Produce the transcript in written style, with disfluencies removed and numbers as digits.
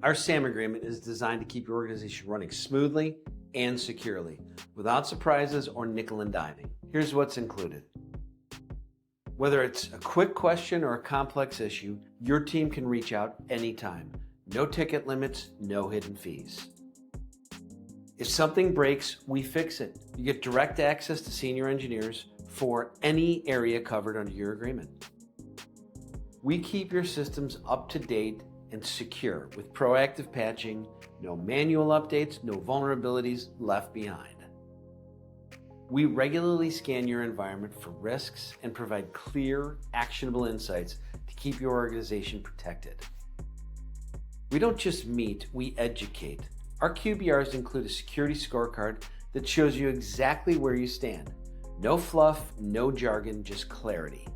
Our SAM agreement is designed to keep your organization running smoothly and securely, without surprises or nickel and diming. Here's what's included. Whether it's a quick question or a complex issue, your team can reach out anytime. No ticket limits, no hidden fees. If something breaks, we fix it. You get direct access to senior engineers for any area covered under your agreement. We keep your systems up to date and secure with proactive patching, no manual updates, no vulnerabilities left behind. We regularly scan your environment for risks and provide clear, actionable insights to keep your organization protected. We don't just meet, we educate. Our QBRs include a security scorecard that shows you exactly where you stand. No fluff, no jargon, just clarity.